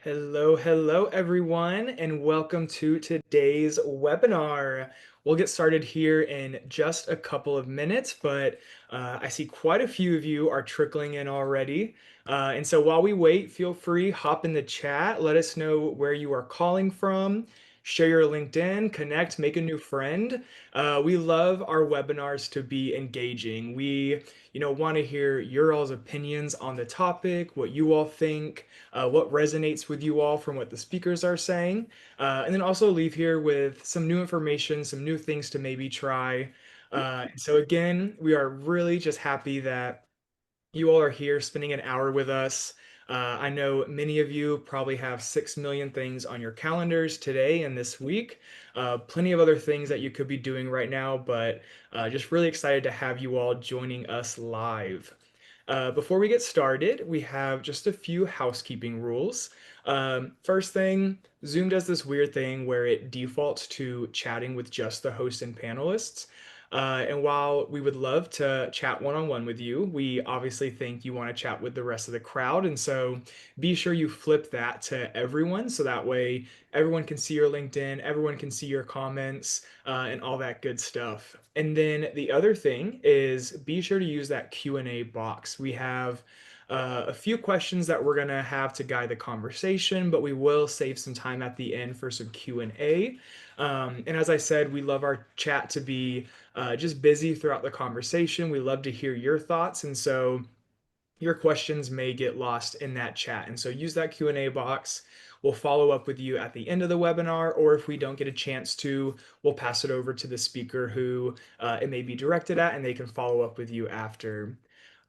Hello, everyone, and welcome to today's webinar. We'll get started here in just a couple of minutes, but I see quite a few of you are trickling in already. And so while we wait, feel free, hop in the chat, let us know where you are calling from, share your LinkedIn, connect, make a new friend. We love our webinars to be engaging. We want to hear your all's opinions on the topic, what you all think, what resonates with you all from what the speakers are saying, and then also leave here with some new information, some new things to maybe try. So again, we are really just happy that you all are here spending an hour with us. I know many of you probably have 6 million things on your calendars today and this week. Plenty of other things that you could be doing right now, but just really excited to have you all joining us live. Before we get started, we have just a few housekeeping rules. First thing, Zoom does this weird thing where it defaults to chatting with just the host and panelists. And while we would love to chat one-on-one with you, we obviously think you want to chat with the rest of the crowd. And so be sure you flip that to everyone so that way everyone can see your LinkedIn, everyone can see your comments, and all that good stuff. And then the other thing is be sure to use that Q&A box. We have a few questions that we're going to have to guide the conversation, but we will save some time at the end for some Q&A. And as I said, we love our chat to be just busy throughout the conversation. We love to hear your thoughts, and so your questions may get lost in that chat. And so use that Q&A box. We'll follow up with you at the end of the webinar, or if we don't get a chance to, we'll pass it over to the speaker who it may be directed at, and they can follow up with you after.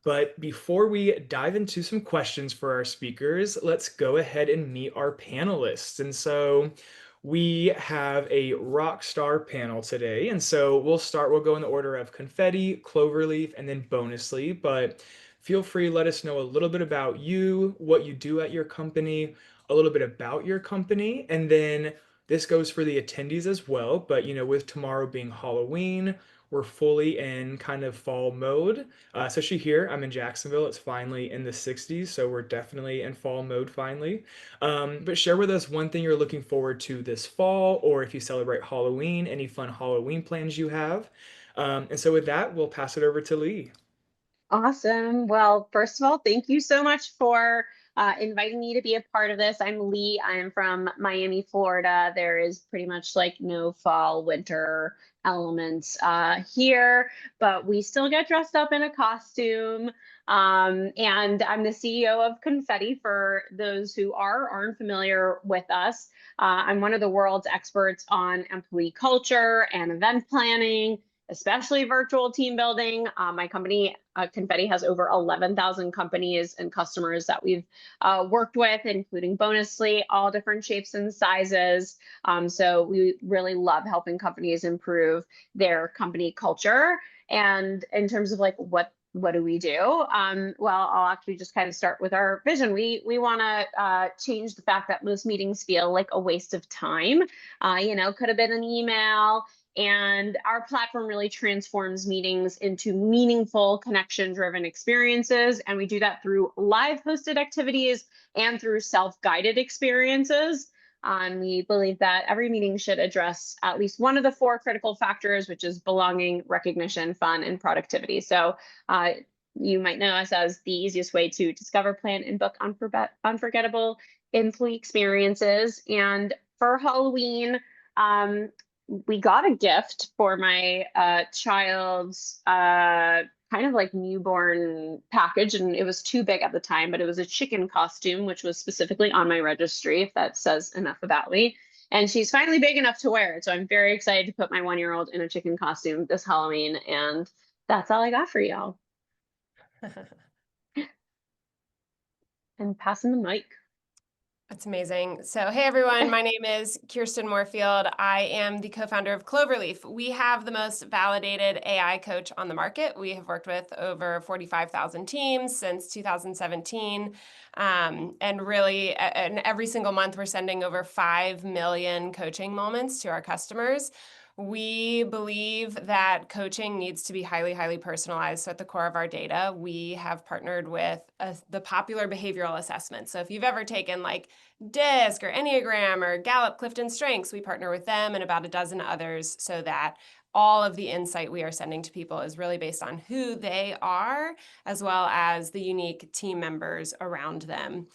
But before we dive into some questions for our speakers, let's go ahead and meet our panelists. And so we have a rock star panel today. And so we'll go in the order of Confetti, Cloverleaf, and then Bonusly. But feel free, let us know a little bit about you, what you do at your company, a little bit about your company, and then this goes for the attendees as well. But with tomorrow being Halloween, we're fully in kind of fall mode. Especially here, I'm in Jacksonville. It's finally in the 60s, so we're definitely in fall mode finally. But share with us one thing you're looking forward to this fall, or if you celebrate Halloween, any fun Halloween plans you have. And so with that, we'll pass it over to Lee. Awesome. Well, first of all, thank you so much for inviting me to be a part of this. I'm Lee. I'm from Miami, Florida. There is pretty much like no fall, winter elements here, but we still get dressed up in a costume. And I'm the CEO of Confetti for those who aren't familiar with us. I'm one of the world's experts on employee culture and event planning, especially virtual team building. My company, Confetti, has over 11,000 companies and customers that we've worked with, including Bonusly, all different shapes and sizes. So we really love helping companies improve their company culture. And in terms of like what do we do? Well, I'll actually just kind of start with our vision. We want to change the fact that most meetings feel like a waste of time. Could have been an email. And our platform really transforms meetings into meaningful connection-driven experiences. And we do that through live hosted activities and through self-guided experiences. And we believe that every meeting should address at least one of the four critical factors, which is belonging, recognition, fun, and productivity. So you might know us as the easiest way to discover, plan, and book unforgettable employee experiences. And for Halloween, we got a gift for my child's kind of like newborn package, and it was too big at the time, but it was a chicken costume, which was specifically on my registry, if that says enough about me. And she's finally big enough to wear it. So I'm very excited to put my 1-year-old in a chicken costume this Halloween. And that's all I got for y'all. And passing the mic. That's amazing. So, hey everyone, my name is Kirsten Moorfield. I am the co-founder of Cloverleaf. We have the most validated AI coach on the market. We have worked with over 45,000 teams since 2017. And really, and every single month, we're sending over 5 million coaching moments to our customers. We believe that coaching needs to be highly, highly personalized. So at the core of our data, we have partnered with the popular behavioral assessments. So if you've ever taken like DISC or Enneagram or Gallup Clifton Strengths, we partner with them and about a dozen others so that all of the insight we are sending to people is really based on who they are, as well as the unique team members around them.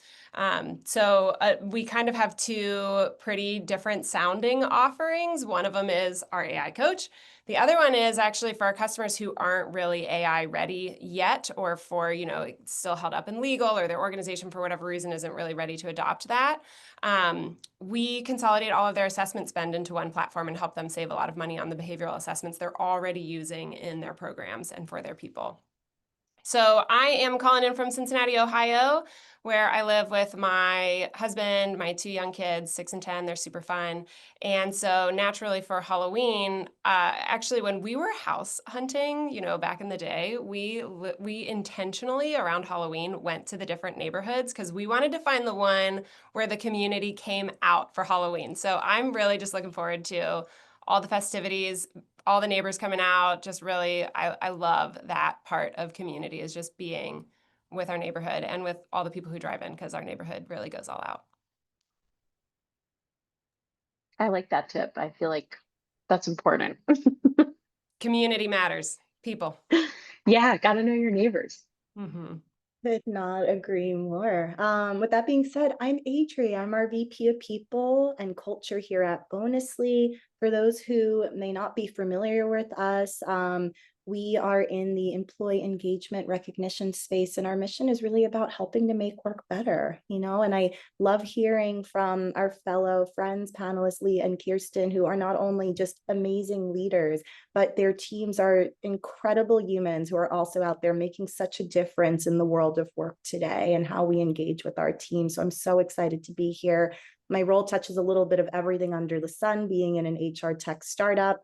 We kind of have two pretty different sounding offerings. One of them is our AI coach. The other one is actually for our customers who aren't really AI ready yet, or for, still held up in legal, or their organization for whatever reason isn't really ready to adopt that. We consolidate all of their assessment spend into one platform and help them save a lot of money on the behavioral assessments they're already using in their programs and for their people. So I am calling in from Cincinnati, Ohio, where I live with my husband, my two young kids, 6 and 10. They're super fun. And so naturally for Halloween, actually when we were house hunting, back in the day, we intentionally around Halloween went to the different neighborhoods because we wanted to find the one where the community came out for Halloween. So I'm really just looking forward to all the festivities, all the neighbors coming out. Just really, I love that part of community, is just being with our neighborhood and with all the people who drive in, because our neighborhood really goes all out. I like that tip. I feel like that's important. Community matters. People. Yeah, got to know your neighbors. Mm-hmm. Could not agree more. With that being said, I'm Adri. I'm our VP of People and Culture here at Bonusly. For those who may not be familiar with us, we are in the employee engagement recognition space, and our mission is really about helping to make work better, and I love hearing from our fellow friends, panelists, Lee and Kirsten, who are not only just amazing leaders, but their teams are incredible humans who are also out there making such a difference in the world of work today and how we engage with our team. So I'm so excited to be here. My role touches a little bit of everything under the sun, being in an HR tech startup,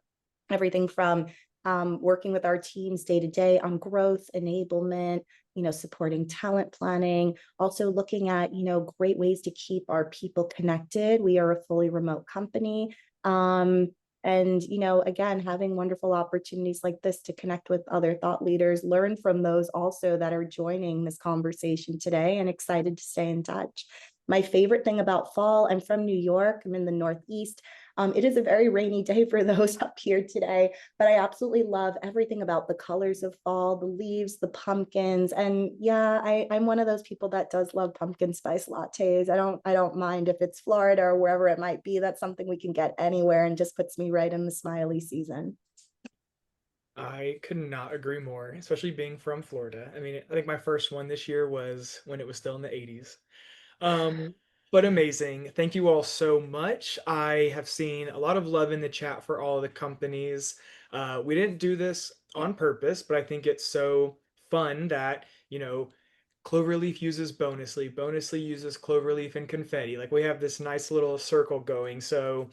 everything from working with our teams day to day on growth, enablement, supporting talent planning, also looking at, great ways to keep our people connected. We are a fully remote company. And, again, having wonderful opportunities like this to connect with other thought leaders, learn from those also that are joining this conversation today, and excited to stay in touch. My favorite thing about fall, I'm from New York, I'm in the Northeast. It is a very rainy day for those up here today, but I absolutely love everything about the colors of fall, the leaves, the pumpkins. And yeah, I'm one of those people that does love pumpkin spice lattes. I don't mind if it's Florida or wherever it might be. That's something we can get anywhere and just puts me right in the smiley season. I could not agree more, especially being from Florida. I mean, I think my first one this year was when it was still in the 80s. Um, but amazing. Thank you all so much. I have seen a lot of love in the chat for all of the companies. We didn't do this on purpose, but I think it's so fun that, Cloverleaf uses Bonusly, Bonusly uses Cloverleaf and Confetti. Like we have this nice little circle going. So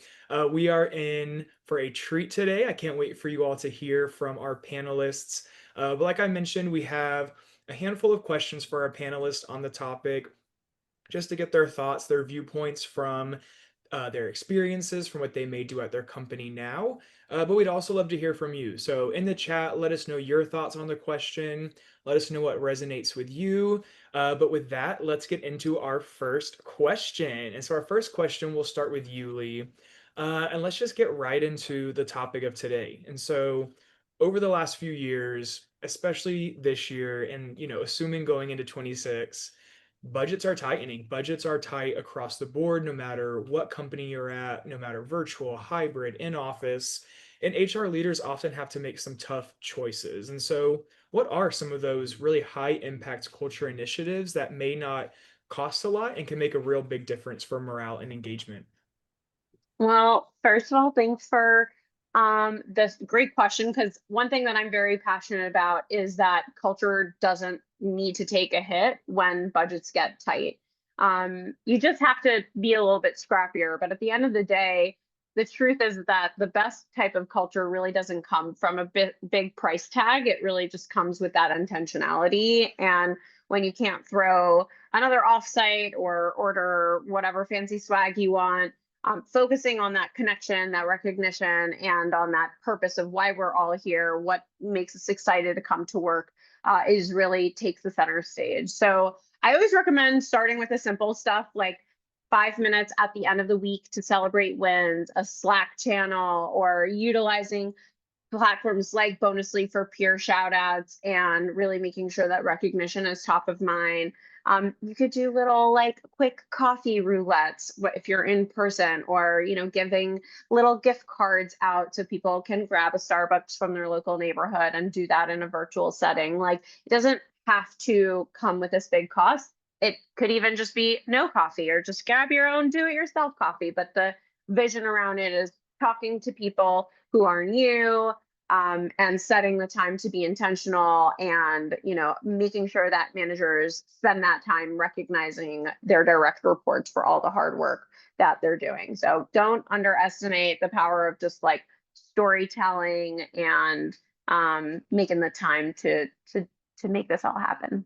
we are in for a treat today. I can't wait for you all to hear from our panelists. But like I mentioned, we have a handful of questions for our panelists on the topic, just to get their thoughts, their viewpoints from their experiences, from what they may do at their company now. But we'd also love to hear from you. So in the chat, let us know your thoughts on the question. Let us know what resonates with you. But with that, let's get into our first question. And so our first question, we'll start with you, Lee. And let's just get right into the topic of today. And so over the last few years, especially this year, and assuming going into 26, budgets are tightening. Budgets are tight across the board, no matter what company you're at, no matter virtual, hybrid, in office. And HR leaders often have to make some tough choices. And so, what are some of those really high impact culture initiatives that may not cost a lot and can make a real big difference for morale and engagement? Well, first of all, thanks for this great question, because one thing that I'm very passionate about is that culture doesn't need to take a hit when budgets get tight. You just have to be a little bit scrappier, but at the end of the day, the truth is that the best type of culture really doesn't come from a big price tag. It really just comes with that intentionality. And when you can't throw another offsite or order whatever fancy swag you want, focusing on that connection, that recognition, and on that purpose of why we're all here, what makes us excited to come to work, is really takes the center stage. So I always recommend starting with the simple stuff like 5 minutes at the end of the week to celebrate wins, a Slack channel, or utilizing platforms like Bonusly for peer shout outs and really making sure that recognition is top of mind. You could do little like quick coffee roulettes if you're in person, or giving little gift cards out so people can grab a Starbucks from their local neighborhood and do that in a virtual setting. Like, it doesn't have to come with this big cost. It could even just be no coffee, or just grab your own do-it-yourself coffee. But the vision around it is talking to people who are new, and setting the time to be intentional, and making sure that managers spend that time recognizing their direct reports for all the hard work that they're doing. So don't underestimate the power of just like storytelling and making the time to make this all happen.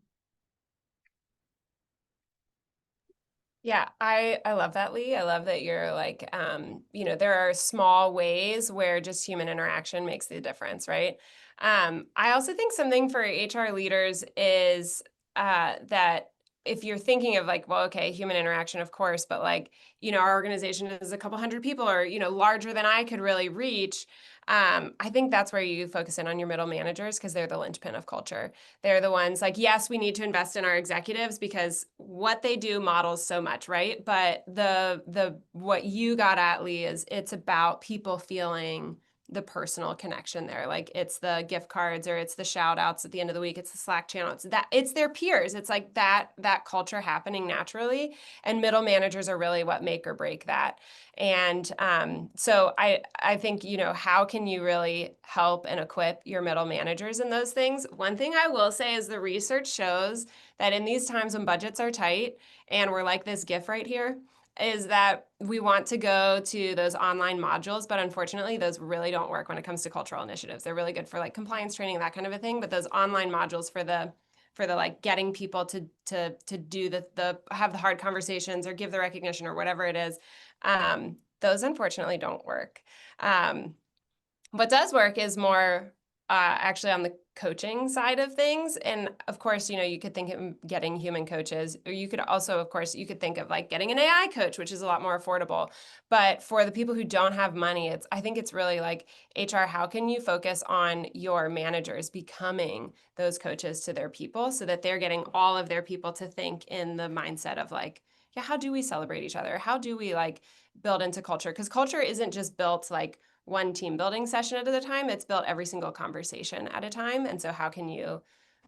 Yeah, I love that, Lee. I love that you're like, there are small ways where just human interaction makes the difference, right? I also think something for HR leaders is that if you're thinking of like, well, okay, human interaction, of course, but like, our organization is a couple hundred people, or, larger than I could really reach. I think that's where you focus in on your middle managers, because they're the linchpin of culture. They're the ones like, yes, we need to invest in our executives because what they do models so much, right? But the what you got at, Lee, is it's about people feeling the personal connection there. Like, it's the gift cards, or it's the shout outs at the end of the week, it's the Slack channel, it's their peers. It's like that culture happening naturally. And middle managers are really what make or break that. And so I think, how can you really help and equip your middle managers in those things? One thing I will say is the research shows that in these times when budgets are tight and we're like this GIF right here, is that we want to go to those online modules, but unfortunately those really don't work when it comes to cultural initiatives. They're really good for like compliance training, that kind of a thing, but those online modules for the like getting people to do the have the hard conversations or give the recognition or whatever it is, those unfortunately don't work. What does work is more actually on the coaching side of things. And of course, you could think of getting human coaches, or you could also, of course, you could think of like getting an AI coach, which is a lot more affordable. But for the people who don't have money, I think it's really like HR, how can you focus on your managers becoming those coaches to their people so that they're getting all of their people to think in the mindset of like, yeah, how do we celebrate each other? How do we like build into culture? Because culture isn't just built like one team building session at a time, it's built every single conversation at a time. And so how can you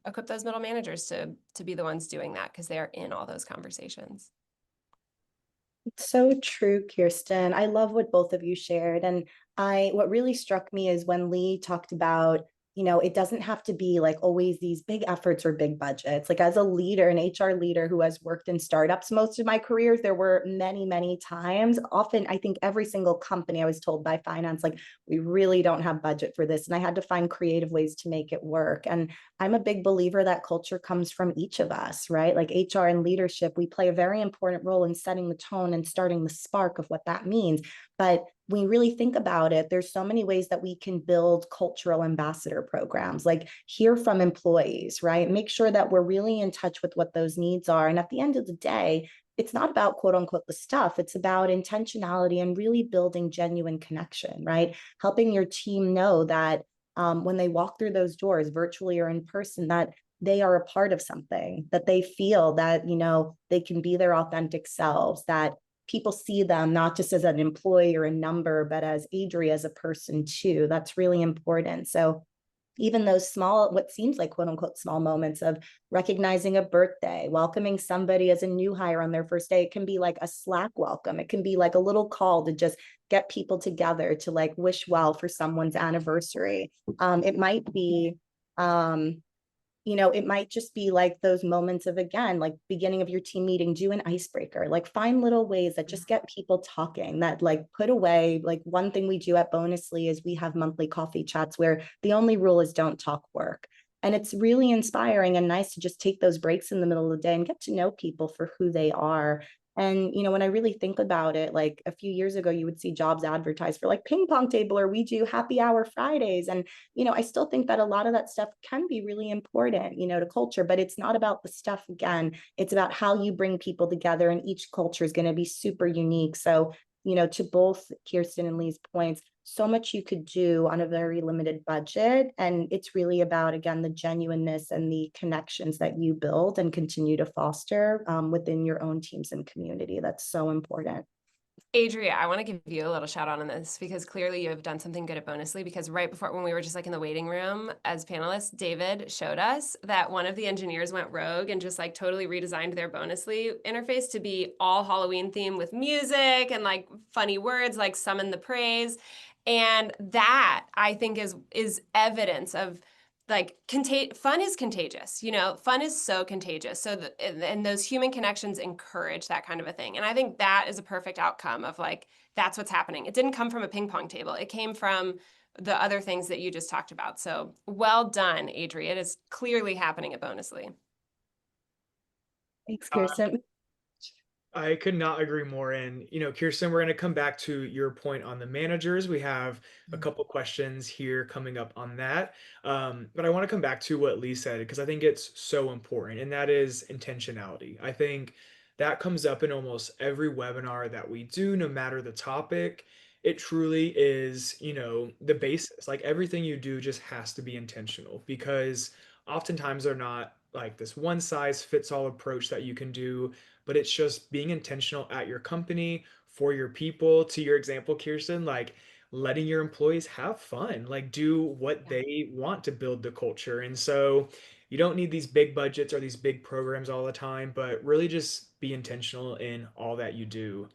equip those middle managers to be the ones doing that, because they're in all those conversations? It's so true, Kirsten. I love what both of you shared. And what really struck me is when Lee talked about, it doesn't have to be like always these big efforts or big budgets. Like, as a leader, an HR leader who has worked in startups most of my career, there were many, many times, often, I think every single company, I was told by finance, like, we really don't have budget for this. And I had to find creative ways to make it work. And I'm a big believer that culture comes from each of us, right? Like, HR and leadership, we play a very important role in setting the tone and starting the spark of what that means. But when you really think about it, there's so many ways that we can build cultural ambassador programs, like hear from employees, right? Make sure that we're really in touch with what those needs are. And at the end of the day, it's not about quote unquote the stuff. It's about intentionality and really building genuine connection, right? Helping your team know that when they walk through those doors, virtually or in person, that they are a part of something, that they feel that, they can be their authentic selves, that people see them not just as an employee or a number, but as Adri, as a person too. That's really important. So even those small, what seems like quote unquote small moments of recognizing a birthday, welcoming somebody as a new hire on their first day, it can be like a Slack welcome. It can be like a little call to just get people together to like wish well for someone's anniversary. It might be, it might just be like those moments of, again, like beginning of your team meeting, do an icebreaker, like find little ways that just get people talking, that like put away, like one thing we do at Bonusly is we have monthly coffee chats where the only rule is don't talk work. And it's really inspiring and nice to just take those breaks in the middle of the day and get to know people for who they are. And, when I really think about it, like a few years ago, you would see jobs advertised for like ping pong table, or we do happy hour Fridays. And, I still think that a lot of that stuff can be really important, to culture, but it's not about the stuff again. It's about how you bring people together, and each culture is going to be super unique. So, to both Kirsten and Lee's points, so much you could do on a very limited budget. And it's really about, again, the genuineness and the connections that you build and continue to foster within your own teams and community. That's so important. Adria, I want to give you a little shout out on this because clearly you have done something good at Bonusly, because right before, when we were just like in the waiting room as panelists, David showed us that one of the engineers went rogue and just like totally redesigned their Bonusly interface to be all Halloween themed with music and like funny words like summon the praise. And that I think is evidence of like fun is contagious, fun is so contagious. So and those human connections encourage that kind of a thing. And I think that is a perfect outcome of like, that's what's happening. It didn't come from a ping pong table. It came from the other things that you just talked about. So well done, Adri. It is clearly happening at Bonusly. Thanks, Kirsten. I could not agree more. And, Kirsten, we're going to come back to your point on the managers. We have a couple questions here coming up on that. But I want to come back to what Lee said, because I think it's so important, and that is intentionality. I think that comes up in almost every webinar that we do, no matter the topic. It truly is, the basis. Like everything you do just has to be intentional, because oftentimes they're not like this one size fits all approach that you can do, but it's just being intentional at your company for your people. To your example, Kirsten, like letting your employees have fun, like do what they want to build the culture. And so you don't need these big budgets or these big programs all the time, but really just be intentional in all that you do.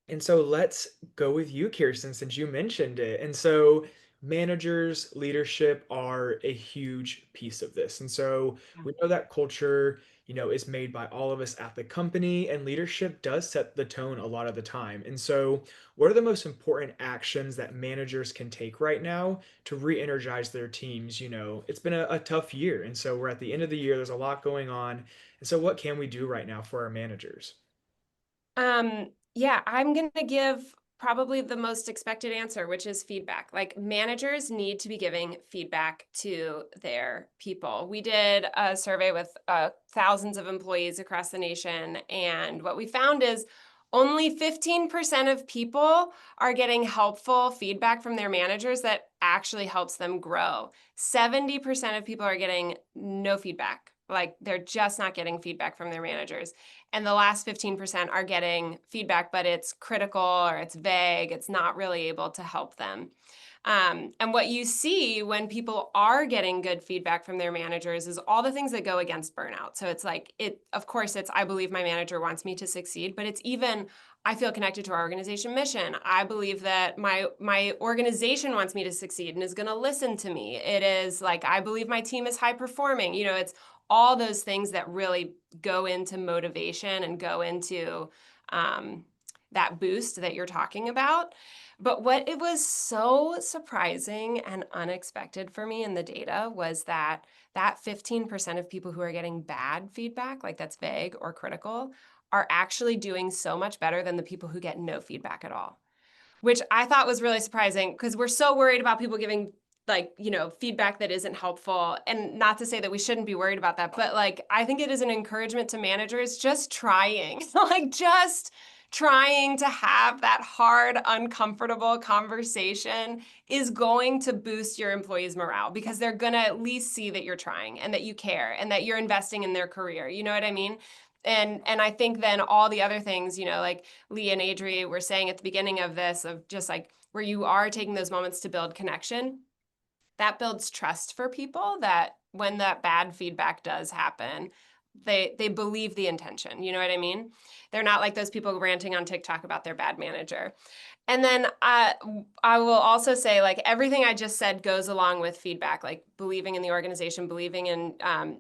And so let's go with you, Kirsten, since you mentioned it. And so managers, leadership are a huge piece of this. And so we know that culture, is made by all of us at the company, and leadership does set the tone a lot of the time. And so what are the most important actions that managers can take right now to re-energize their teams? It's been a tough year. And so we're at the end of the year, there's a lot going on. And so what can we do right now for our managers? Yeah, I'm going to give probably the most expected answer, which is feedback. Like managers need to be giving feedback to their people. We did a survey with thousands of employees across the nation, and what we found is only 15% of people are getting helpful feedback from their managers that actually helps them grow. 70% of people are getting no feedback. Like they're just not getting feedback from their managers. And the last 15% are getting feedback, but it's critical or it's vague. It's not really able to help them. And what you see when people are getting good feedback from their managers is all the things that go against burnout. So it's like, of course, it's, I believe my manager wants me to succeed, but it's even, I feel connected to our organization mission. I believe that my organization wants me to succeed and is going to listen to me. It is like, I believe my team is high performing. It's all those things that really go into motivation and go into that boost that you're talking about. But what it was so surprising and unexpected for me in the data was that 15% of people who are getting bad feedback, like that's vague or critical, are actually doing so much better than the people who get no feedback at all, which I thought was really surprising because we're so worried about people giving feedback that isn't helpful. And not to say that we shouldn't be worried about that, but like, I think it is an encouragement to managers just trying, just trying to have that hard, uncomfortable conversation is going to boost your employees' morale because they're going to at least see that you're trying and that you care and that you're investing in their career. You know what I mean? And I think then all the other things, like Lee and Adri were saying at the beginning of this, of just like where you are taking those moments to build connection, that builds trust for people that when that bad feedback does happen, they believe the intention. You know what I mean? They're not like those people ranting on TikTok about their bad manager. And then I will also say, like, everything I just said goes along with feedback, like believing in the organization, believing in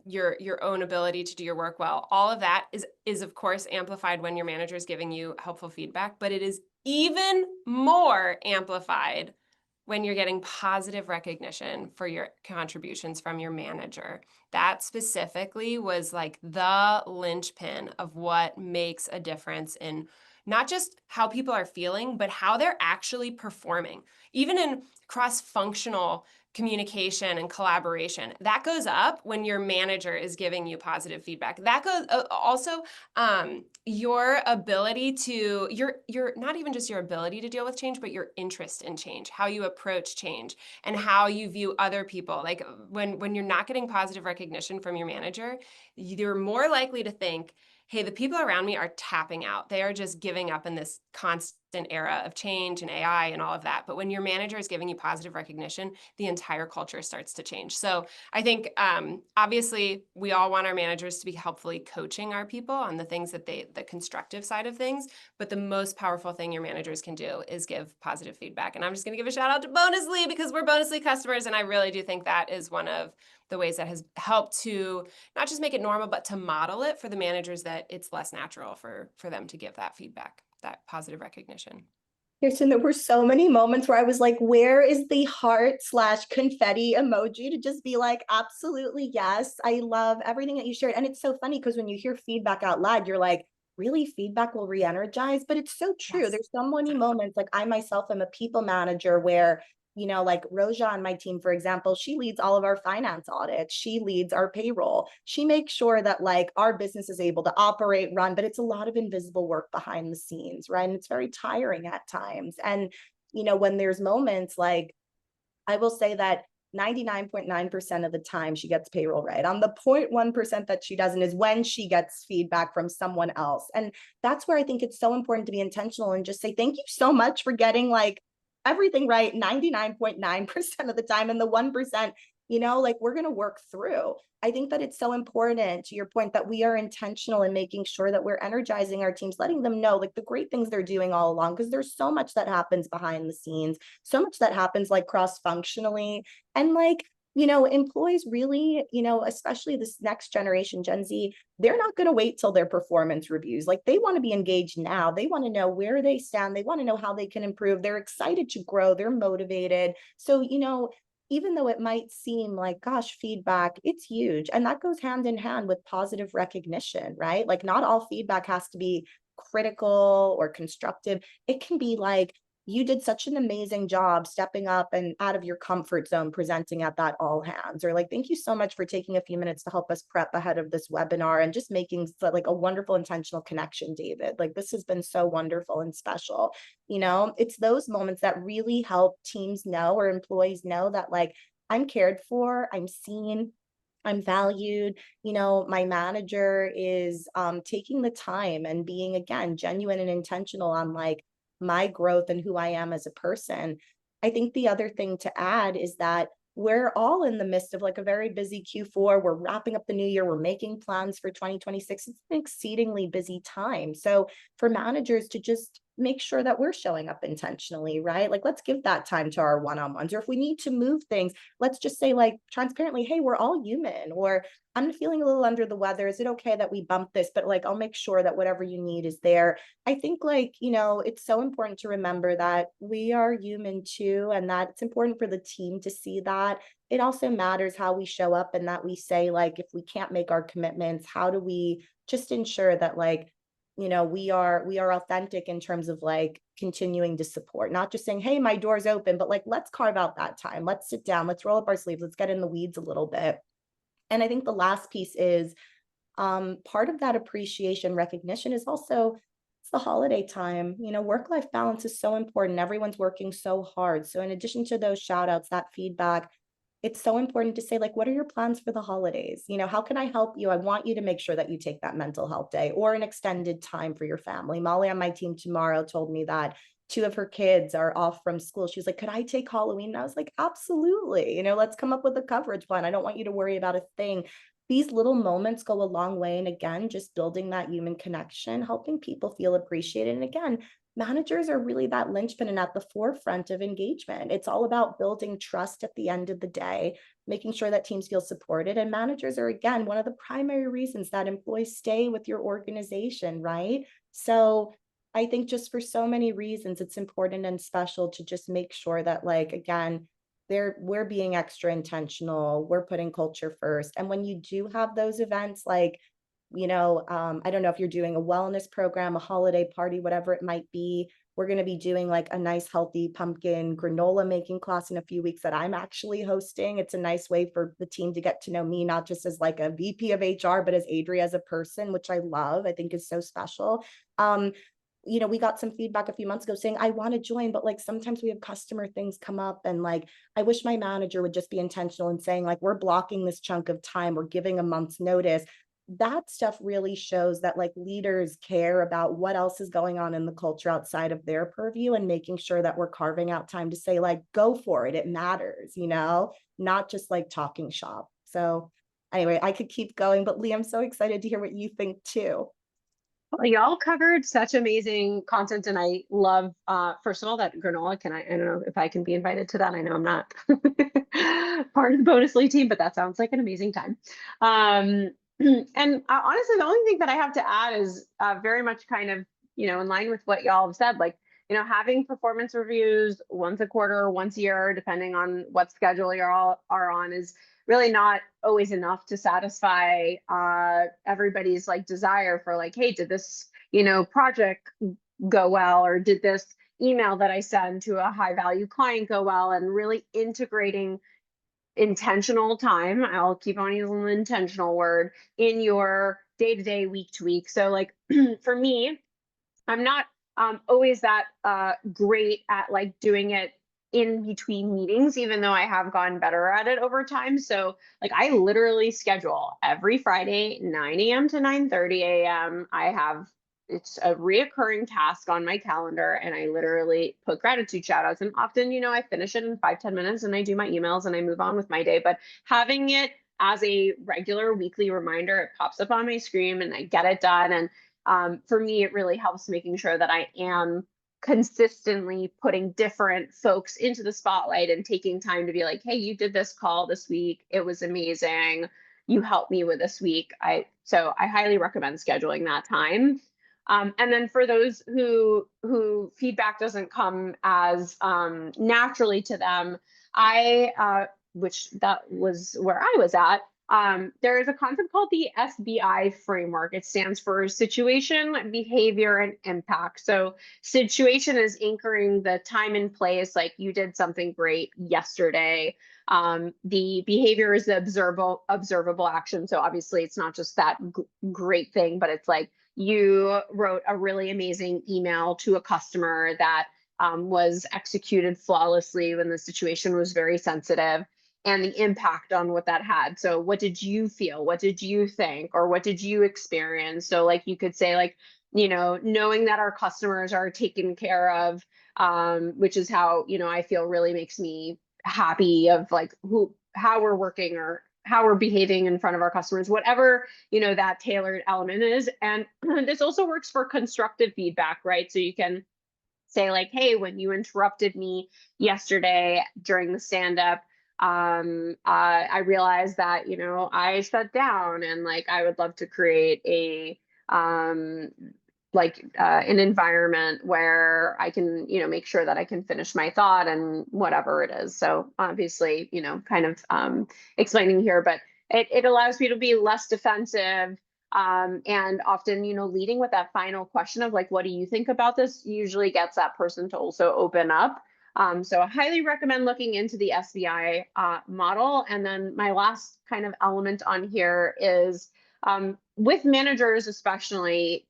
your own ability to do your work well. All of that is of course amplified when your manager is giving you helpful feedback, but it is even more amplified when you're getting positive recognition for your contributions from your manager. That specifically was like the linchpin of what makes a difference in not just how people are feeling, but how they're actually performing. Even in cross-functional communication and collaboration, that goes up when your manager is giving you positive feedback. That goes also your ability to your not even just your ability to deal with change, but your interest in change, how you approach change, and how you view other people. Like when you're not getting positive recognition from your manager, you're more likely to think, hey, the people around me are tapping out. They are just giving up in this constant era of change and AI and all of that. But when your manager is giving you positive recognition, the entire culture starts to change. So I think obviously we all want our managers to be helpfully coaching our people on the things that the constructive side of things. But the most powerful thing your managers can do is give positive feedback. And I'm just going to give a shout out to Bonusly because we're Bonusly customers. And I really do think that is one of the ways that has helped to not just make it normal, but to model it for the managers that it's less natural for them to give that feedback, that positive recognition. Kirsten, there were so many moments where I was like, where is the heart/confetti emoji to just be like, absolutely, yes. I love everything that you shared. And it's so funny because when you hear feedback out loud, you're like, really, feedback will re-energize? But it's so true. Yes. There's so many moments, like I myself am a people manager where, you know, like Roja on my team, for example, she leads all of our finance audits. She leads our payroll. She makes sure that like our business is able to operate, run, but it's a lot of invisible work behind the scenes, right? And it's very tiring at times. And, you know, when there's moments like, I will say that 99.9% of the time she gets payroll right. On the 0.1% that she doesn't is when she gets feedback from someone else. And that's where I think it's so important to be intentional and just say, thank you so much for getting like everything right 99.9% of the time, and the 1%, you know, like we're going to work through. I think that it's so important, to your point, that we are intentional in making sure that we're energizing our teams, letting them know like the great things they're doing all along, because there's so much that happens behind the scenes, so much that happens like cross-functionally. And like, you know, employees really, you know, especially this next generation, Gen Z, they're not going to wait till their performance reviews. Like they want to be engaged now. They want to know where they stand. They want to know how they can improve. They're excited to grow. They're motivated. So, you know, even though it might seem like, gosh, feedback, it's huge. And that goes hand in hand with positive recognition, right? Like not all feedback has to be critical or constructive. It can be like, you did such an amazing job stepping up and out of your comfort zone, presenting at that all hands, or like, thank you so much for taking a few minutes to help us prep ahead of this webinar and just making like a wonderful intentional connection, David. Like this has been so wonderful and special. You know, it's those moments that really help teams know, or employees know, that like I'm cared for, I'm seen, I'm valued. You know, my manager is taking the time and being, again, genuine and intentional on like my growth and who I am as a person. I think the other thing to add is that we're all in the midst of like a very busy Q4. We're wrapping up the new year. We're making plans for 2026. It's an exceedingly busy time. So for managers to just make sure that we're showing up intentionally, right? Like, let's give that time to our one-on-ones. Or if we need to move things, let's just say like transparently, hey, we're all human, or I'm feeling a little under the weather. Is it okay that we bump this? But like, I'll make sure that whatever you need is there. I think like, you know, it's so important to remember that we are human too, and that it's important for the team to see that. It also matters how we show up, and that we say like, if we can't make our commitments, how do we just ensure that like, you know, we are authentic in terms of like continuing to support, not just saying, hey, my door's open, but like, let's carve out that time. Let's sit down, let's roll up our sleeves, let's get in the weeds a little bit. And I think the last piece is part of that appreciation recognition is also, it's the holiday time. You know, work-life balance is so important. Everyone's working so hard. So in addition to those shout outs, that feedback, it's so important to say, like, what are your plans for the holidays? You know, how can I help you? I want you to make sure that you take that mental health day or an extended time for your family. Molly on my team tomorrow told me that 2 of her kids are off from school. She was like, could I take Halloween? And I was like, absolutely. You know, let's come up with a coverage plan. I don't want you to worry about a thing. These little moments go a long way. And again, just building that human connection, helping people feel appreciated. And again, managers are really that linchpin and at the forefront of engagement. It's all about building trust at the end of the day, making sure that teams feel supported. And managers are, again, one of the primary reasons that employees stay with your organization, right? So I think just for so many reasons, it's important and special to just make sure that, like, again, we're being extra intentional, we're putting culture first. And when you do have those events, like, I don't know if you're doing a wellness program, a holiday party, whatever it might be. We're going to be doing like a nice healthy pumpkin granola making class in a few weeks that I'm actually hosting. It's a nice way for the team to get to know me, not just as like a VP of HR, but as Adri as a person, which I love, I think is so special. Um, we got some feedback a few months ago saying, I want to join, but like sometimes we have customer things come up. And like, I wish my manager would just be intentional in saying, like, we're blocking this chunk of time, we're giving a month's notice. That stuff really shows that like leaders care about what else is going on in the culture outside of their purview, and making sure that we're carving out time to say, like, go for it. It matters, not just like talking shop. So anyway, I could keep going, but Lee, I'm so excited to hear what you think too. Well, y'all covered such amazing content, and I love, first of all, that granola. I don't know if I can be invited to that. I know I'm not part of the bonusly team, but that sounds like an amazing time. And honestly, the only thing that I have to add is very much kind of, in line with what y'all have said, like, having performance reviews once a quarter, once a year, depending on what schedule you all are on, is really not always enough to satisfy everybody's like desire for like, hey, did this, project go well, or did this email that I send to a high value client go well? And really integrating intentional time, I'll keep on using the intentional word, in your day to day, week to week. So like for me, I'm not always that great at like doing it in between meetings, even though I have gotten better at it over time. So like I literally schedule every Friday, 9 a.m. to 9:30 a.m. It's a reoccurring task on my calendar, and I literally put gratitude shout outs. And often, I finish it in 5-10 minutes and I do my emails and I move on with my day. But having it as a regular weekly reminder, it pops up on my screen and I get it done. And for me, it really helps making sure that I am consistently putting different folks into the spotlight and taking time to be like, hey, you did this call this week. It was amazing. You helped me with this week. So I highly recommend scheduling that time. And then for those who feedback doesn't come as naturally to them, which that was where I was at. There is a concept called the SBI framework. It stands for situation, behavior, and impact. So situation is anchoring the time and place, like you did something great yesterday. The behavior is the observable action. So obviously it's not just that great thing, but it's like you wrote a really amazing email to a customer that was executed flawlessly when the situation was very sensitive, and the impact on what that had. So what did you feel? What did you think? Or what did you experience? So like you could say like, knowing that our customers are taken care of, which is how, I feel really makes me happy, of like how we're working or how we're behaving in front of our customers, whatever, that tailored element is. And this also works for constructive feedback, right? So you can say like, hey, when you interrupted me yesterday during the stand-up, I realized that, I shut down, and like, I would love to create an environment where I can, make sure that I can finish my thought and whatever it is. So obviously, kind of explaining here, but it allows me to be less defensive. And often, leading with that final question of like, what do you think about this, usually gets that person to also open up. So I highly recommend looking into the SBI model. And then my last kind of element on here is with managers, especially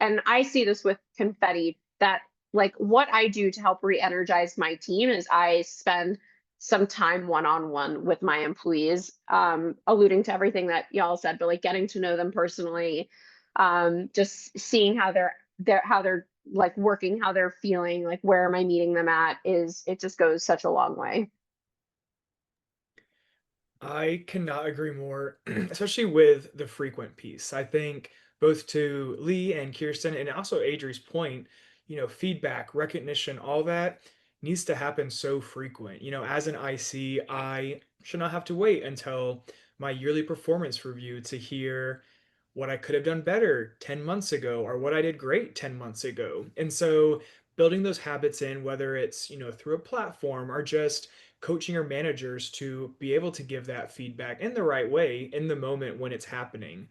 and I see this with Confetti, that like what I do to help re-energize my team is I spend some time one-on-one with my employees, alluding to everything that y'all said, but like getting to know them personally, just seeing how they're like working, how they're feeling, like where am I meeting them at, it just goes such a long way. I cannot agree more, especially with the frequent piece. I think both to Lee and Kirsten, and also Adri's point, feedback, recognition, all that needs to happen so frequent. As an IC, I should not have to wait until my yearly performance review to hear what I could have done better 10 months ago or what I did great 10 months ago. And so building those habits in, whether it's, through a platform or just coaching our managers to be able to give that feedback in the right way in the moment when it's happening.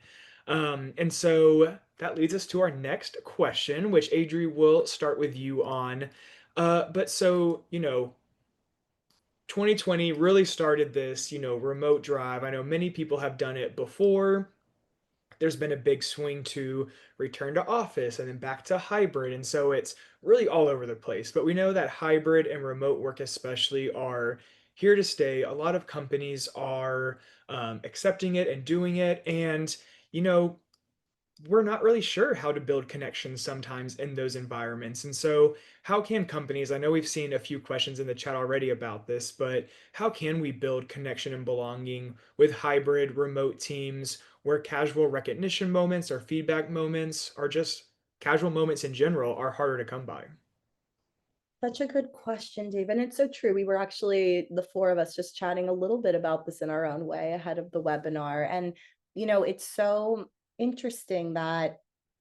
And so that leads us to our next question, which Adri will start with you on. But so, 2020 really started this, remote drive. I know many people have done it before. There's been a big swing to return to office and then back to hybrid. And so it's really all over the place. But we know that hybrid and remote work, especially, are here to stay. A lot of companies are accepting it and doing it. And, you know, we're not really sure how to build connections sometimes in those environments. And so, how can companies, I know we've seen a few questions in the chat already about this, but how can we build connection and belonging with hybrid remote teams where casual recognition moments or feedback moments or just casual moments in general are harder to come by? Such a good question, Dave. And it's so true. We were actually, the four of us, just chatting a little bit about this in our own way ahead of the webinar. And, it's so interesting that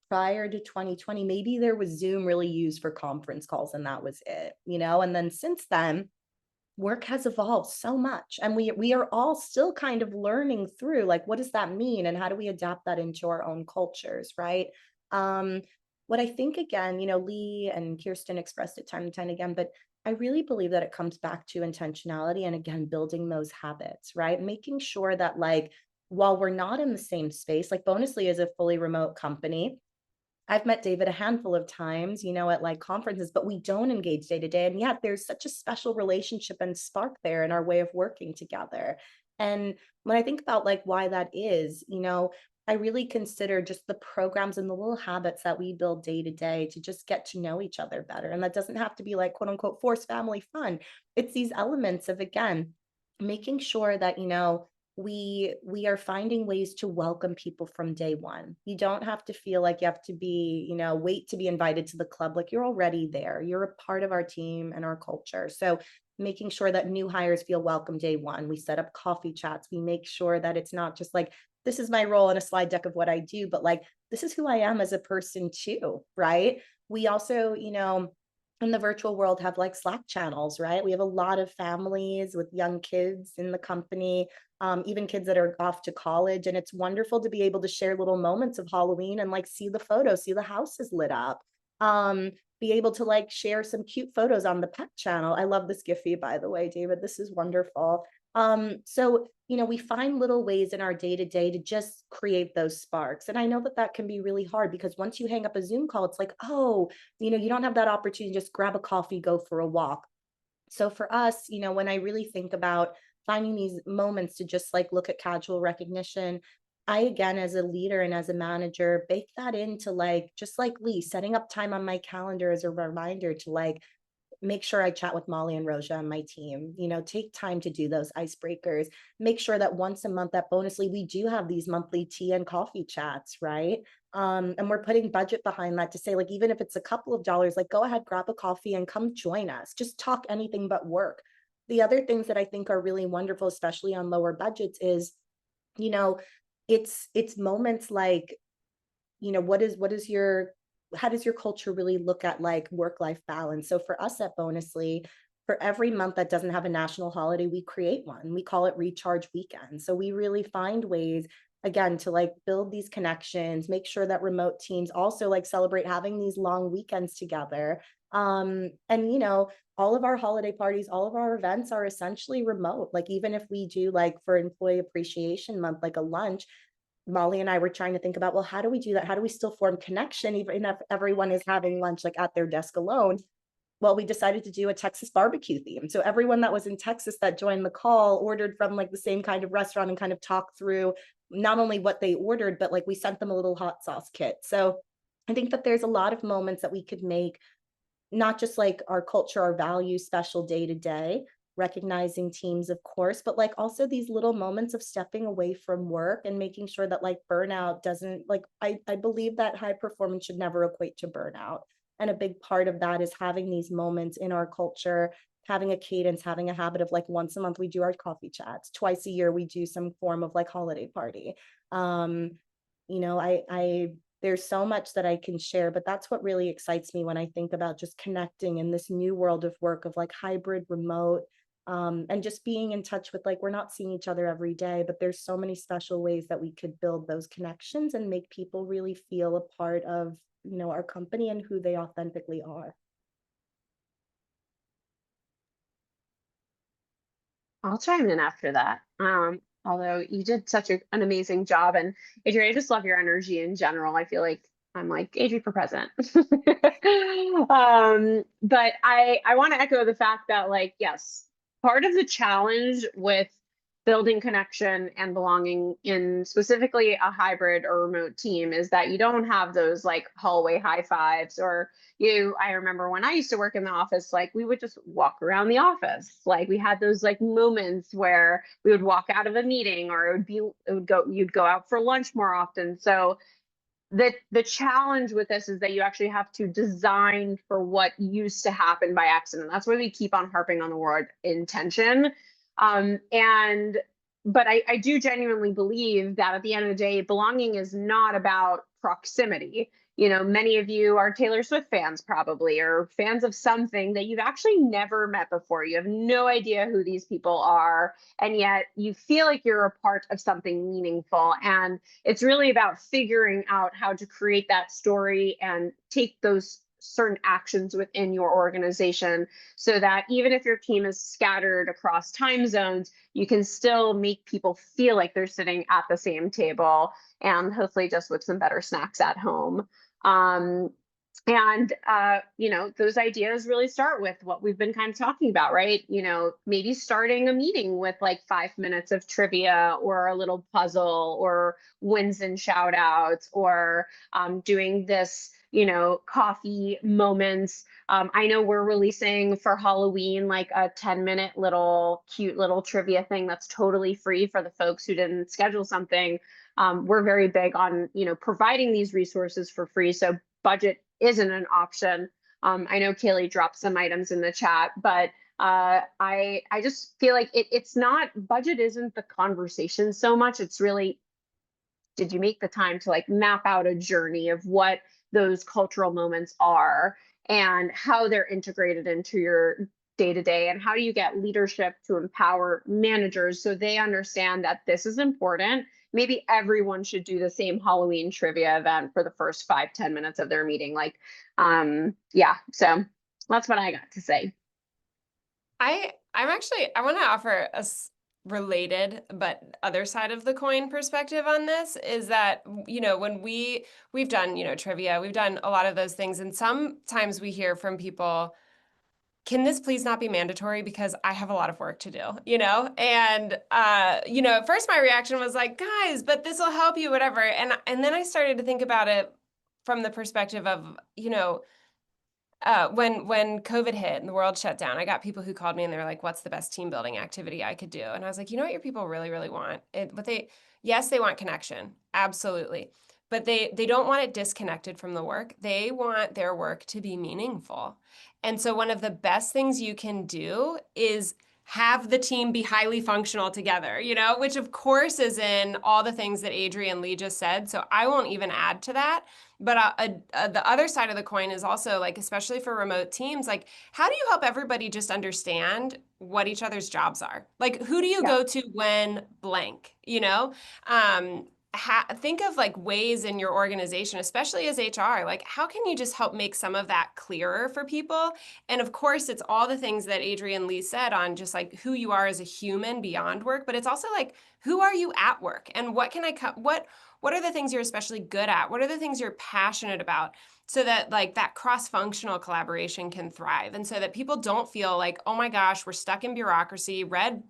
prior to 2020, maybe there was Zoom really used for conference calls and that was it, and then since then, work has evolved so much and we are all still kind of learning through like what does that mean and how do we adapt that into our own cultures, right? um what I think, again, Lee and Kirsten expressed it time and time again, but I really believe that it comes back to intentionality and, again, building those habits, right? Making sure that, like, while we're not in the same space, like Bonusly is a fully remote company. I've met David a handful of times, at like conferences, but we don't engage day to day. And yet there's such a special relationship and spark there in our way of working together. And when I think about like why that is, I really consider just the programs and the little habits that we build day to day to just get to know each other better. And that doesn't have to be like quote unquote forced family fun. It's these elements of, again, making sure that, we are finding ways to welcome people from day one. You don't have to feel like you have to be, wait to be invited to the club. Like, you're already there. You're a part of our team and our culture. So making sure that new hires feel welcome day one. We set up coffee chats. We make sure that it's not just like, this is my role in a slide deck of what I do, but like, this is who I am as a person too, right? We also, in the virtual world, have like Slack channels, right? We have a lot of families with young kids in the company, even kids that are off to college. And it's wonderful to be able to share little moments of Halloween and like see the photos, see the houses lit up, be able to like share some cute photos on the pet channel. I love this Giphy, by the way, David. This is wonderful. So, we find little ways in our day to day to just create those sparks. And I know that that can be really hard because once you hang up a Zoom call, it's like, oh, you don't have that opportunity to just grab a coffee, go for a walk. So for us, when I really think about finding these moments to just like look at casual recognition, I, again, as a leader and as a manager, bake that into like, just like Lee, setting up time on my calendar as a reminder to like make sure I chat with Molly and Roja and my team, take time to do those icebreakers, make sure that once a month at Bonusly, we do have these monthly tea and coffee chats, right? And we're putting budget behind that to say, like, even if it's a couple of dollars, like, go ahead, grab a coffee and come join us. Just talk anything but work. The other things that I think are really wonderful, especially on lower budgets, is, you know, it's moments like, what is your, how does your culture really look at like work-life balance? So for us at Bonusly, for every month that doesn't have a national holiday, we create one. We call it Recharge Weekend. So we really find ways, again, to like build these connections, make sure that remote teams also like celebrate having these long weekends together. And all of our holiday parties, all of our events are essentially remote. Like, even if we do like for Employee Appreciation Month, like a lunch, Molly and I were trying to think about, well, how do we do that? How do we still form connection even if everyone is having lunch like at their desk alone? Well, we decided to do a Texas barbecue theme. So everyone that was in Texas that joined the call ordered from like the same kind of restaurant and kind of talked through not only what they ordered, but like we sent them a little hot sauce kit. So I think that there's a lot of moments that we could make, not just like our culture, our values special day to day, recognizing teams, of course, but like also these little moments of stepping away from work and making sure that like burnout doesn't, like, I believe that high performance should never equate to burnout. And a big part of that is having these moments in our culture, having a cadence, having a habit of like once a month we do our coffee chats, twice a year we do some form of like holiday party. there's so much that I can share, but that's what really excites me when I think about just connecting in this new world of work of like hybrid, remote, and just being in touch with, like, we're not seeing each other every day, but there's so many special ways that we could build those connections and make people really feel a part of, our company and who they authentically are. I'll chime in after that. Although you did such an amazing job, and Adrian, I just love your energy in general. I feel like I'm like Adrian for president. But I want to echo the fact that, like, yes, part of the challenge with building connection and belonging in specifically a hybrid or remote team is that you don't have those like hallway high fives, or I remember when I used to work in the office, like we would just walk around the office. Like we had those like moments where we would walk out of a meeting, or you'd go out for lunch more often. So the challenge with this is that you actually have to design for what used to happen by accident. That's why we keep on harping on the word intention. And but I do genuinely believe that at the end of the day, belonging is not about proximity. Many of you are Taylor Swift fans probably, or fans of something that you've actually never met before. You have no idea who these people are, and yet you feel like you're a part of something meaningful. And it's really about figuring out how to create that story and take those certain actions within your organization so that even if your team is scattered across time zones, you can still make people feel like they're sitting at the same table, and hopefully just with some better snacks at home. And those ideas really start with what we've been kind of talking about, right? Maybe starting a meeting with like 5 minutes of trivia or a little puzzle or wins and shout outs, or doing this, coffee moments. I know we're releasing for Halloween like a 10-minute cute little trivia thing that's totally free for the folks who didn't schedule something. We're very big on, providing these resources for free. So budget isn't an option. I know Kaylee dropped some items in the chat, but I just feel like it's not, budget isn't the conversation so much. It's really, did you make the time to like map out a journey of what those cultural moments are and how they're integrated into your day-to-day, and how do you get leadership to empower managers so they understand that this is important. Maybe everyone should do the same Halloween trivia event for the first 5-10 minutes of their meeting. Like, yeah, so that's what I got to say. I want to offer a related but other side of the coin perspective on this, is that, when we've done, trivia, we've done a lot of those things, and sometimes we hear from people, can this please not be mandatory because I have a lot of work to do, And, at first my reaction was like, guys, but this will help you, whatever. And then I started to think about it from the perspective of, when COVID hit and the world shut down, I got people who called me and they were like, what's the best team building activity I could do? And I was like, you know what your people really, really want? Yes, they want connection. Absolutely. But they don't want it disconnected from the work. They want their work to be meaningful. And so one of the best things you can do is have the team be highly functional together, which of course is in all the things that Adrian Lee just said. So I won't even add to that. But the other side of the coin is also, like, especially for remote teams, like, how do you help everybody just understand what each other's jobs are? Like, who do you go to when blank, think of like ways in your organization, especially as HR, like how can you just help make some of that clearer for people? And of course, it's all the things that Adrian Lee said on just like who you are as a human beyond work, but it's also like, who are you at work? And what are the things you're especially good at? What are the things you're passionate about? So that like that cross-functional collaboration can thrive. And so that people don't feel like, oh my gosh, we're stuck in bureaucracy, red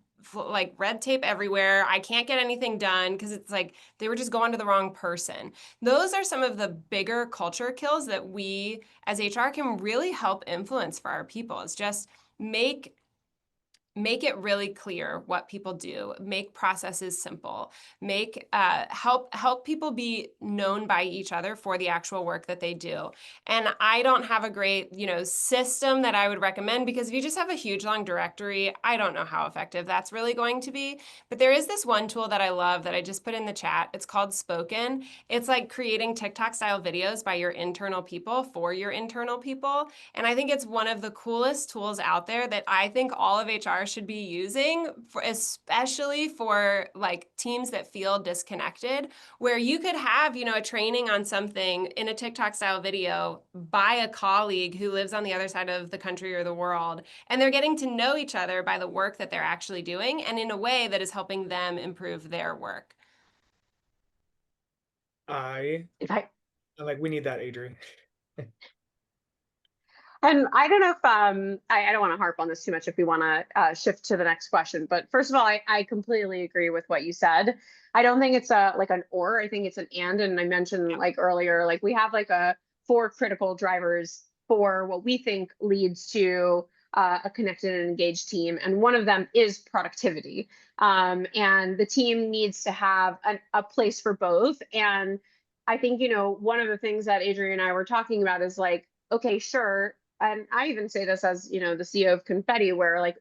tape everywhere. I can't get anything done because it's like they were just going to the wrong person. Those are some of the bigger culture kills that we as HR can really help influence for our people. It's just make make it really clear what people do, make processes simple, make help people be known by each other for the actual work that they do. And I don't have a great, system that I would recommend, because if you just have a huge long directory, I don't know how effective that's really going to be. But there is this one tool that I love that I just put in the chat. It's called Spoken. It's like creating TikTok style videos by your internal people for your internal people. And I think it's one of the coolest tools out there that I think all of HR should be using, especially for like teams that feel disconnected, where you could have, a training on something in a TikTok style video by a colleague who lives on the other side of the country or the world, and they're getting to know each other by the work that they're actually doing and in a way that is helping them improve their work. I If I I'm like, we need that, Adri. And I don't know if I don't want to harp on this too much if we want to shift to the next question. But first of all, I completely agree with what you said. I don't think it's a like an or, I think it's an and. And I mentioned like earlier, like we have like four critical drivers for what we think leads to a connected and engaged team. And one of them is productivity. And the team needs to have a place for both. And I think, one of the things that Adrian and I were talking about is like, okay, sure, and I even say this as, the CEO of Confetti, where like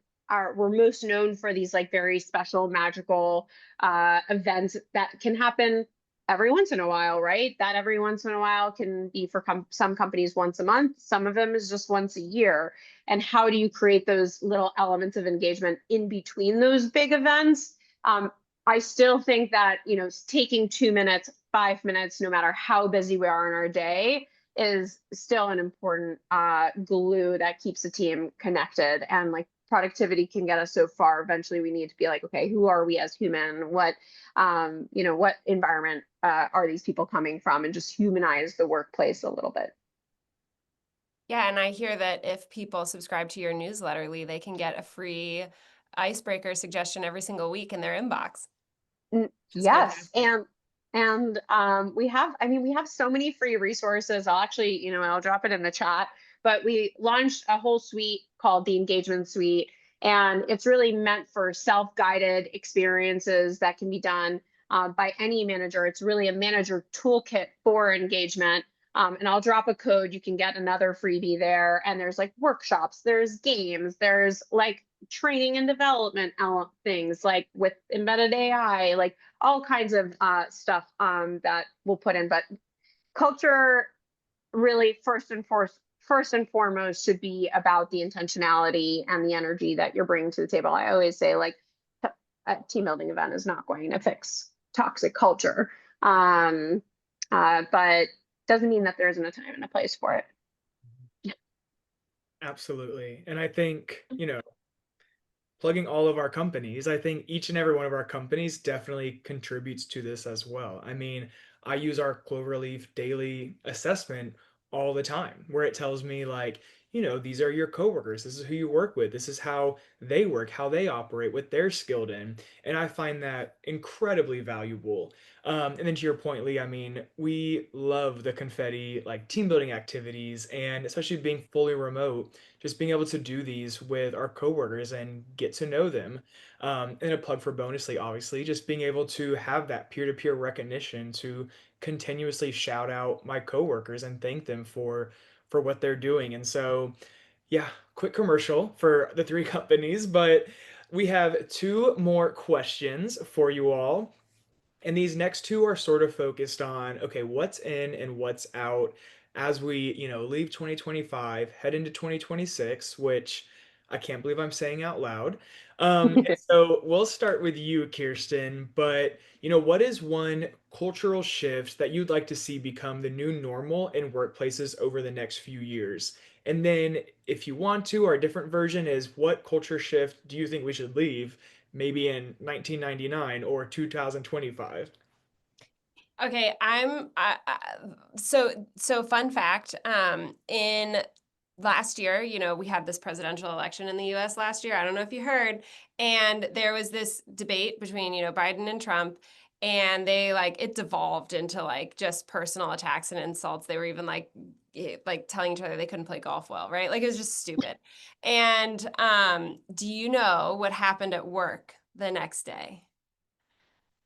we're most known for these like very special, magical events that can happen every once in a while, right? That every once in a while can be for some companies once a month. Some of them is just once a year. And how do you create those little elements of engagement in between those big events? I still think that, taking 2 minutes, 5 minutes, no matter how busy we are in our day, is still an important glue that keeps the team connected. And like productivity can get us so far. Eventually we need to be like, okay, who are we as human? What what environment are these people coming from, and just humanize the workplace a little bit. Yeah, and I hear that if people subscribe to your newsletter, Lee, they can get a free icebreaker suggestion every single week in their inbox. Which is Yes, fantastic. and we have, we have so many free resources. I'll actually, I'll drop it in the chat, but we launched a whole suite called the Engagement Suite, and it's really meant for self-guided experiences that can be done by any manager. It's really a manager toolkit for engagement. And I'll drop a code. You can get another freebie there. And there's like workshops, there's games, there's like training and development things like with embedded AI, like all kinds of stuff that we'll put in. But culture really first and foremost should be about the intentionality and the energy that you're bringing to the table. I always say like a team building event is not going to fix toxic culture, but doesn't mean that there isn't a time and a place for it. Absolutely. And I think, plugging all of our companies, I think each and every one of our companies definitely contributes to this as well. I mean, I use our Cloverleaf daily assessment all the time, where it tells me like, these are your coworkers, this is who you work with, this is how they work, how they operate, what they're skilled in. And I find that incredibly valuable. And then to your point, Lee, I mean, we love the Confetti like team building activities, and especially being fully remote, just being able to do these with our coworkers and get to know them. And a plug for Bonusly, obviously, just being able to have that peer-to-peer recognition to continuously shout out my coworkers and thank them for what they're doing. And so, yeah, quick commercial for the three companies, but we have two more questions for you all. And these next two are sort of focused on, okay, what's in and what's out as we, leave 2025, head into 2026, which I can't believe I'm saying out loud. And so we'll start with you, Kirsten, but, what is one cultural shift that you'd like to see become the new normal in workplaces over the next few years? And then if you want to, our different version is, what culture shift do you think we should leave maybe in 1999 or 2025? Okay, so fun fact, in last year, we had this presidential election in the US last year. I don't know if you heard, and there was this debate between, Biden and Trump. And they it devolved into just personal attacks and insults. They were even telling each other they couldn't play golf well, right? It was just stupid. And do you know what happened at work the next day?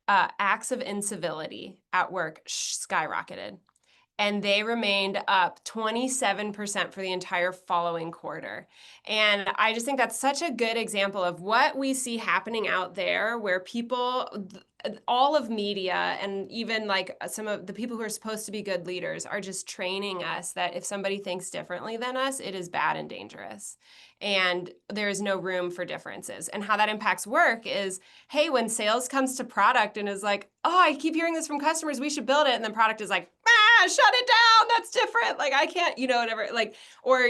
Acts of incivility at work skyrocketed, and they remained up 27% for the entire following quarter. And I just think that's such a good example of what we see happening out there, where people, all of media, and even some of the people who are supposed to be good leaders are just training us that if somebody thinks differently than us, it is bad and dangerous. And there is no room for differences. And how that impacts work is, hey, when sales comes to product and is like, oh, I keep hearing this from customers, we should build it. And then product is like, shut it down. That's different. I can't, whatever. Or,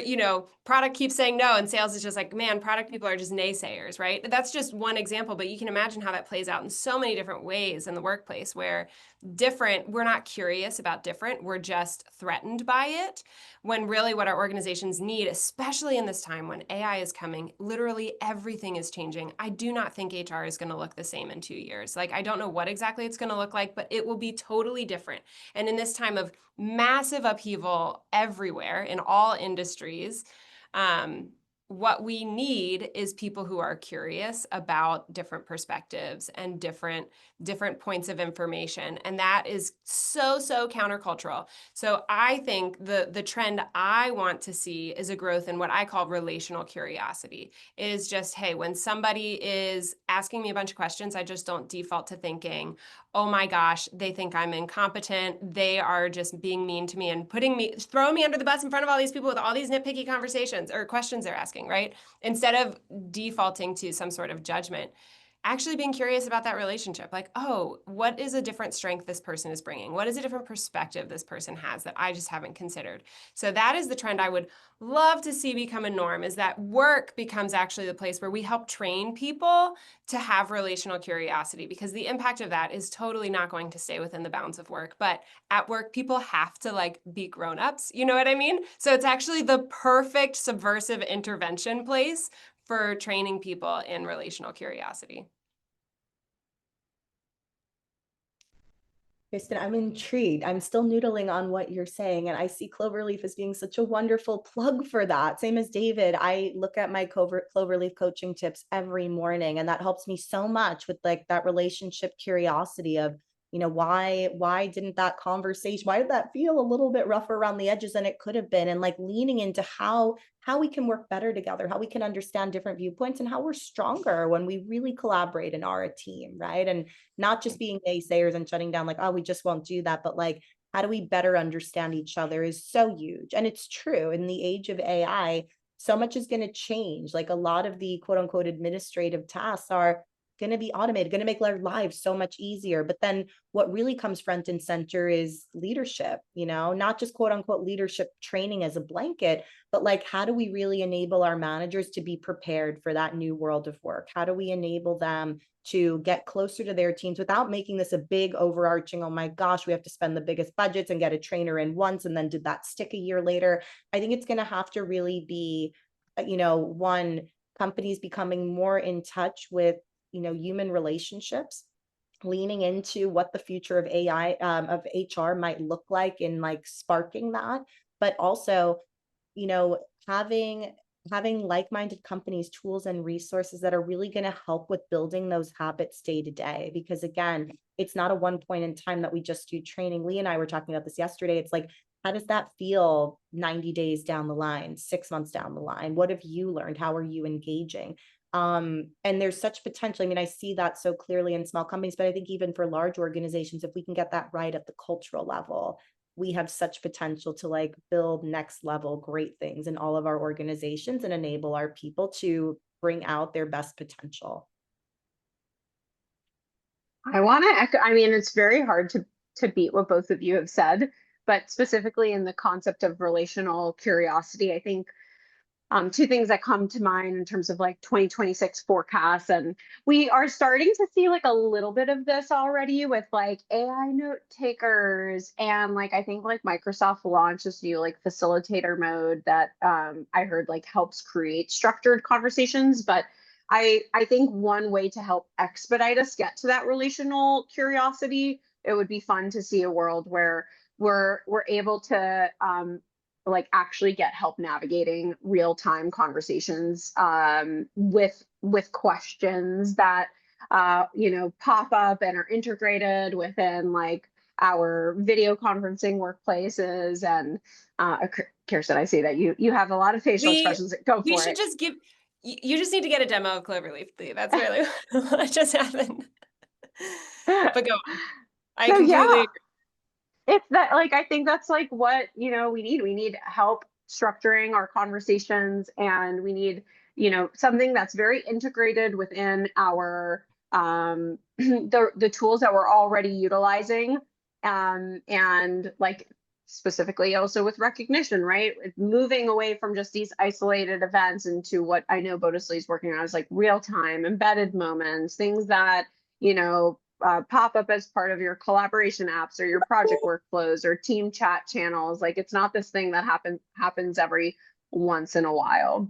product keeps saying no, and sales is just like, man, product people are just naysayers, right? That's just one example, but you can imagine how that plays out in so many different ways in the workplace, where we're not curious about different, we're just threatened by it, when really what our organizations need, especially in this time when AI is coming, literally everything is changing. I do not think HR is going to look the same in 2 years. I don't know what exactly it's going to look like, but it will be totally different. And in this time of massive upheaval everywhere in all industries, what we need is people who are curious about different perspectives and different points of information. And that is so countercultural. So I think the trend I want to see is a growth in what I call relational curiosity. It is just, hey, when somebody is asking me a bunch of questions, I just don't default to thinking, oh my gosh, they think I'm incompetent. They are just being mean to me and throwing me under the bus in front of all these people with all these nitpicky conversations or questions they're asking, right? Instead of defaulting to some sort of judgment, actually being curious about that relationship. Oh, what is a different strength this person is bringing? What is a different perspective this person has that I just haven't considered? So that is the trend I would love to see become a norm, is that work becomes actually the place where we help train people to have relational curiosity, because the impact of that is totally not going to stay within the bounds of work. But at work, people have to be grown-ups. You know what I mean? So it's actually the perfect subversive intervention place for training people in relational curiosity. Kristen, I'm intrigued. I'm still noodling on what you're saying, and I see Cloverleaf as being such a wonderful plug for that. Same as David, I look at my Cloverleaf coaching tips every morning, and that helps me so much with that relationship curiosity of, why didn't that conversation, why did that feel a little bit rougher around the edges than it could have been? And leaning into how we can work better together, how we can understand different viewpoints, and how we're stronger when we really collaborate and are a team, right? And not just being naysayers and shutting down oh, we just won't do that, but how do we better understand each other is so huge. And it's true, in the age of AI, so much is going to change. A lot of the quote unquote administrative tasks are going to be automated, going to make our lives so much easier. But then what really comes front and center is leadership, not just quote unquote leadership training as a blanket, but how do we really enable our managers to be prepared for that new world of work? How do we enable them to get closer to their teams without making this a big overarching, oh my gosh, we have to spend the biggest budgets and get a trainer in once, and then did that stick a year later? I think it's going to have to really be, one, companies becoming more in touch with human relationships, leaning into what the future of AI, of HR might look like in sparking that, but also, having like-minded companies, tools and resources that are really going to help with building those habits day to day. Because again, it's not a one point in time that we just do training. Lee and I were talking about this yesterday. It's how does that feel 90 days down the line, 6 months down the line? What have you learned? How are you engaging? And there's such potential. I mean, I see that so clearly in small companies, but I think even for large organizations, if we can get that right at the cultural level, we have such potential to build next level great things in all of our organizations and enable our people to bring out their best potential. I want to echo, it's very hard to beat what both of you have said, but specifically in the concept of relational curiosity, I think two things that come to mind in terms of 2026 forecasts. And we are starting to see a little bit of this already with AI note takers. And I think Microsoft launched this new facilitator mode that I heard helps create structured conversations. But I think one way to help expedite us get to that relational curiosity, it would be fun to see a world where we're able to like actually get help navigating real-time conversations with questions that you know, pop up and are integrated within like our video conferencing workplaces. And Kirsten, I see that you have a lot of facial expressions. Go We for should it. just give you just need to get a demo of Cloverleaf. That's really what just happened. But go on. I So completely yeah, agree. it's that, like, I think that's like what, you know, we need help structuring our conversations, and we need, you know, something that's very integrated within our the tools that we're already utilizing, and like specifically also with recognition, right? Moving away from just these isolated events into what I know Bodisly is working on is like real time embedded moments, things that, you know, pop up as part of your collaboration apps or your project workflows or team chat channels. Like, it's not this thing that happens every once in a while.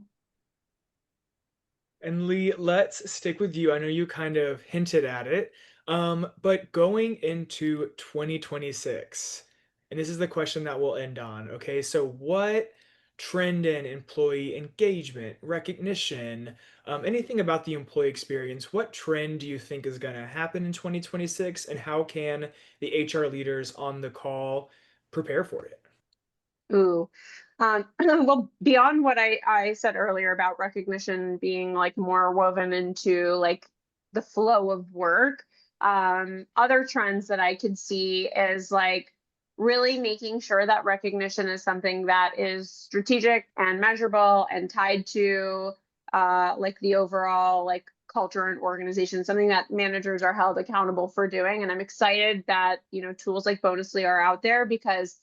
And Lee, let's stick with you. I know you kind of hinted at it, but going into 2026, and this is the question that we'll end on. Okay, so what trend in employee engagement, recognition, anything about the employee experience, what trend do you think is going to happen in 2026, and how can the HR leaders on the call prepare for it? Ooh. Well, beyond what I said earlier about recognition being like more woven into like the flow of work, other trends that I could see is like really making sure that recognition is something that is strategic and measurable and tied to like the overall like culture and organization, something that managers are held accountable for doing. And I'm excited that, you know, tools like Bonusly are out there, because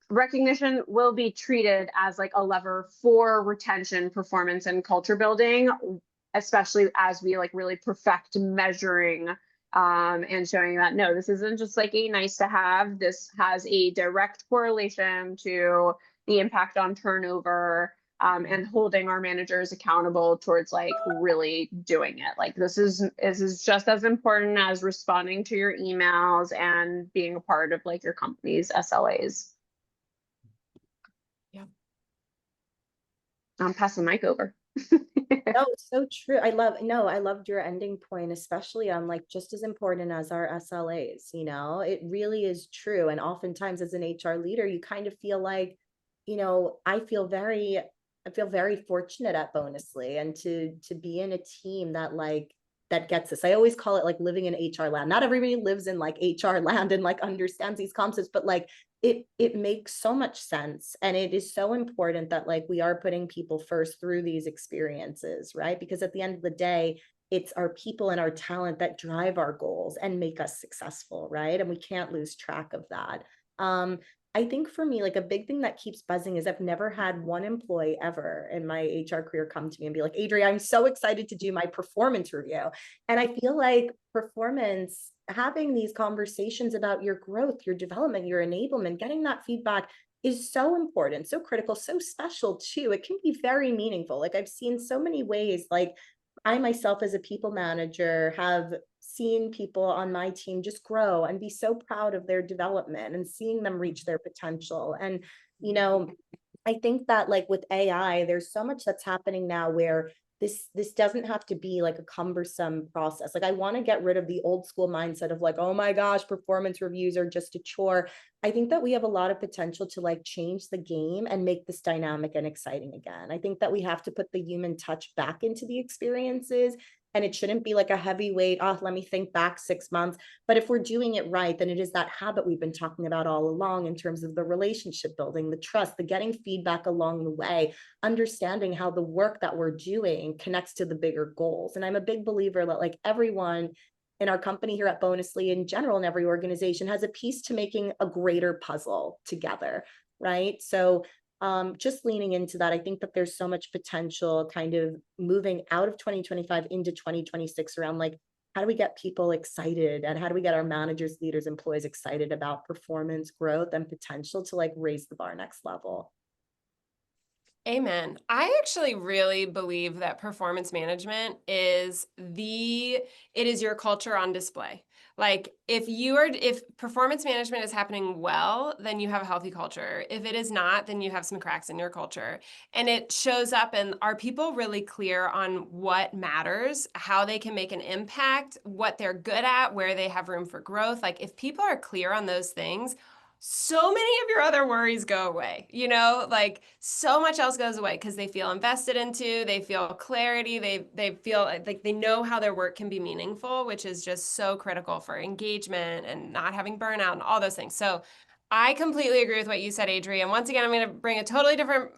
recognition will be treated as like a lever for retention, performance, and culture building, especially as we like really perfect measuring and showing that no, this isn't just like a nice to have. This has a direct correlation to the impact on turnover, and holding our managers accountable towards like really doing it. Like, this is just as important as responding to your emails and being a part of like your company's SLAs. I'm passing the mic over. No, it's so true. I loved your ending point, especially on like just as important as our SLAs, you know, it really is true. And oftentimes as an HR leader, you kind of feel like, you know, I feel very fortunate at Bonusly and to be in a team that like that gets this. I always call it like living in HR land. Not everybody lives in like HR land and like understands these concepts, but like it makes so much sense, and it is so important that like we are putting people first through these experiences, right? Because at the end of the day, it's our people and our talent that drive our goals and make us successful, right? And we can't lose track of that. um I think for me, like a big thing that keeps buzzing is I've never had one employee ever in my HR career come to me and be like, Adria, I'm so excited to do my performance review. And I feel like performance, having these conversations about your growth, your development, your enablement, getting that feedback is so important, so critical, so special too. It can be very meaningful. Like I've seen so many ways, like I myself as a people manager have seen people on my team just grow and be so proud of their development and seeing them reach their potential. And, you know, I think that like with AI, there's so much that's happening now where this doesn't have to be like a cumbersome process. Like I want to get rid of the old school mindset of like, oh my gosh, performance reviews are just a chore. I think that we have a lot of potential to like change the game and make this dynamic and exciting again. I think that we have to put the human touch back into the experiences, and it shouldn't be like a heavyweight, oh, let me think back 6 months. But if we're doing it right, then it is that habit we've been talking about all along in terms of the relationship building, the trust, the getting feedback along the way, understanding how the work that we're doing connects to the bigger goals. And I'm a big believer that like everyone in our company here at Bonusly in general, and every organization has a piece to making a greater puzzle together, right? So just leaning into that, I think that there's so much potential kind of moving out of 2025 into 2026 around like, how do we get people excited, and how do we get our managers, leaders, employees excited about performance, growth, and potential to like raise the bar next level? Amen. I actually really believe that performance management is it is your culture on display. Like if performance management is happening well, then you have a healthy culture. If it is not, then you have some cracks in your culture. And it shows up in, are people really clear on what matters, how they can make an impact, what they're good at, where they have room for growth? Like if people are clear on those things, so many of your other worries go away, like so much else goes away because they feel invested into, they feel clarity, they feel like they know how their work can be meaningful, which is just so critical for engagement and not having burnout and all those things. So I completely agree with what you said, Adrienne. Once again, I'm going to bring a totally different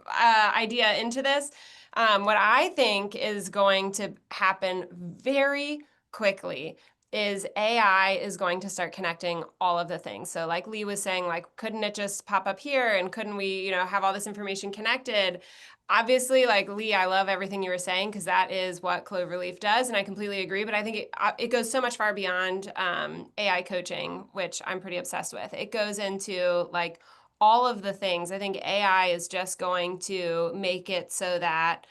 idea into this. What I think is going to happen very quickly is AI is going to start connecting all of the things. So like Lee was saying, like, couldn't it just pop up here? And couldn't we, have all this information connected? Obviously, like Lee, I love everything you were saying because that is what Cloverleaf does. And I completely agree. But I think it goes so much far beyond AI coaching, which I'm pretty obsessed with. It goes into like all of the things. I think AI is just going to make it so that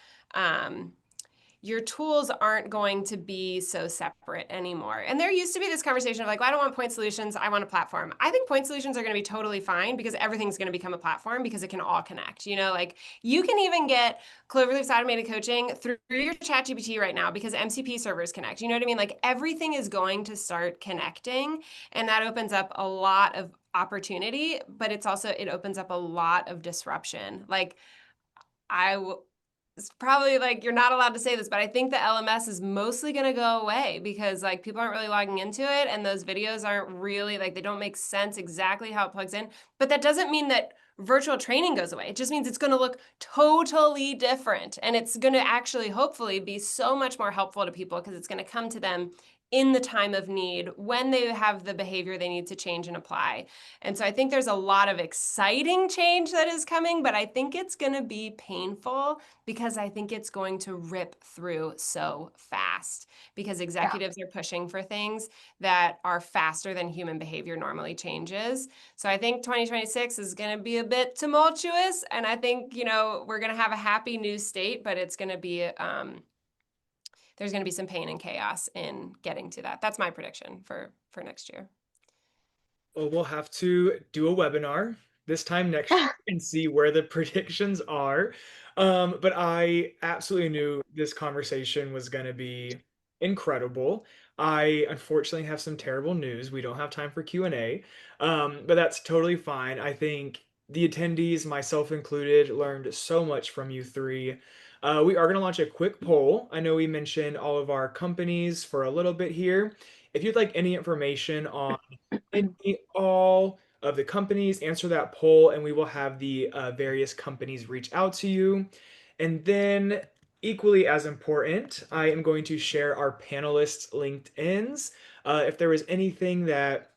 your tools aren't going to be so separate anymore. And there used to be this conversation of like, well, I don't want point solutions, I want a platform. I think point solutions are going to be totally fine because everything's going to become a platform because it can all connect. Like you can even get Cloverleaf's automated coaching through your ChatGPT right now because MCP servers connect. You know what I mean? Like everything is going to start connecting, and that opens up a lot of opportunity, but it opens up a lot of disruption. Like it's probably like you're not allowed to say this, but I think the LMS is mostly going to go away because like people aren't really logging into it, and those videos aren't really like they don't make sense exactly how it plugs in. But that doesn't mean that virtual training goes away. It just means it's going to look totally different, and it's going to actually hopefully be so much more helpful to people because it's going to come to them in the time of need when they have the behavior they need to change and apply. And so I think there's a lot of exciting change that is coming, but I think it's going to be painful because I think it's going to rip through so fast because executives are pushing for things that are faster than human behavior normally changes. So I think 2026 is going to be a bit tumultuous, and I think, we're going to have a happy new state, but it's going to be there's going to be some pain and chaos in getting to that. That's my prediction for next year. Well, we'll have to do a webinar this time next year and see where the predictions are. But I absolutely knew this conversation was going to be incredible. I unfortunately have some terrible news. We don't have time for Q&A, but that's totally fine. I think the attendees, myself included, learned so much from you three. We are going to launch a quick poll. I know we mentioned all of our companies for a little bit here. If you'd like any information on all of the companies, answer that poll, and we will have the various companies reach out to you. And then, equally as important, I am going to share our panelists' LinkedIn's. If there was anything that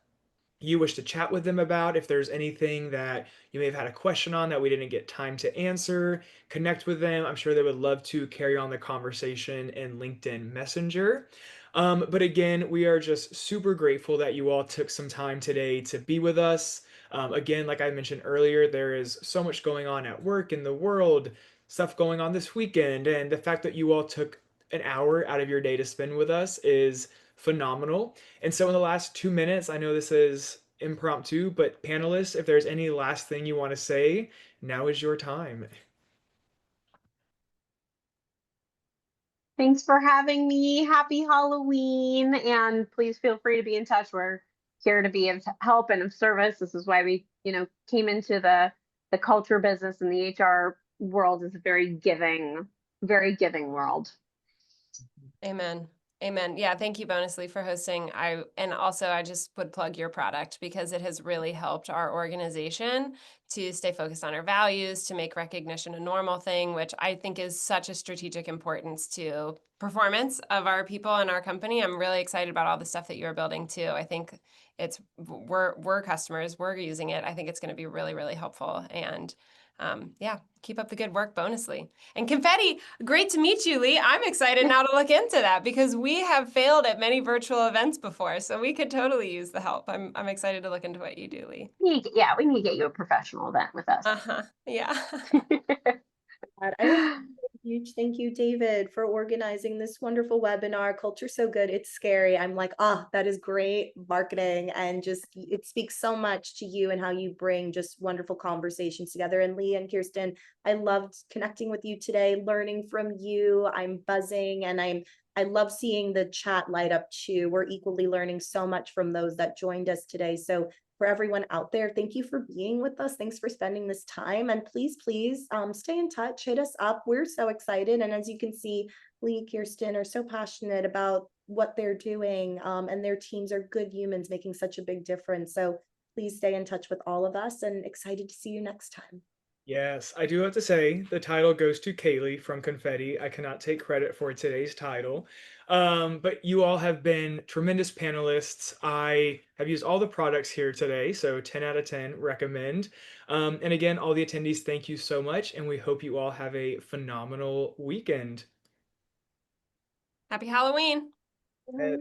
you wish to chat with them about, if there's anything that you may have had a question on that we didn't get time to answer, connect with them. I'm sure they would love to carry on the conversation in LinkedIn Messenger. But again, we are just super grateful that you all took some time today to be with us. Again, like I mentioned earlier, there is so much going on at work, in the world, stuff going on this weekend, and the fact that you all took an hour out of your day to spend with us is phenomenal. And so in the last 2 minutes, I know this is impromptu, but panelists, if there's any last thing you want to say, now is your time. Thanks for having me. Happy Halloween. And please feel free to be in touch. We're here to be of help and of service. This is why we, came into the culture business, and the HR world is a very giving world. Amen. Amen. Yeah, thank you, Bonusly, for hosting. And also I just would plug your product because it has really helped our organization to stay focused on our values, to make recognition a normal thing, which I think is such a strategic importance to performance of our people and our company. I'm really excited about all the stuff that you're building too. I think we're customers, we're using it. I think it's going to be really, really helpful. And yeah, keep up the good work, Bonusly. And Confetti, great to meet you, Lee. I'm excited now to look into that because we have failed at many virtual events before, so we could totally use the help. I'm excited to look into what you do, Lee. We need to get you a professional event with us. Yeah. Thank you, David, for organizing this wonderful webinar. Culture's so good. It's scary. I'm like, ah, that is great marketing. And just, it speaks so much to you and how you bring just wonderful conversations together. And Lee and Kirsten, I loved connecting with you today, learning from you. I'm buzzing and I love seeing the chat light up too. We're equally learning so much from those that joined us today. So for everyone out there, thank you for being with us. Thanks for spending this time. And please, stay in touch, hit us up. We're so excited. And as you can see, Lee, Kirsten are so passionate about what they're doing, and their teams are good humans making such a big difference. So please stay in touch with all of us, and excited to see you next time. Yes, I do have to say the title goes to Kaylee from Confetti. I cannot take credit for today's title. But you all have been tremendous panelists. I have used all the products here today, so 10 out of 10 recommend. And again, all the attendees, thank you so much, and we hope you all have a phenomenal weekend. Happy Halloween. Uh,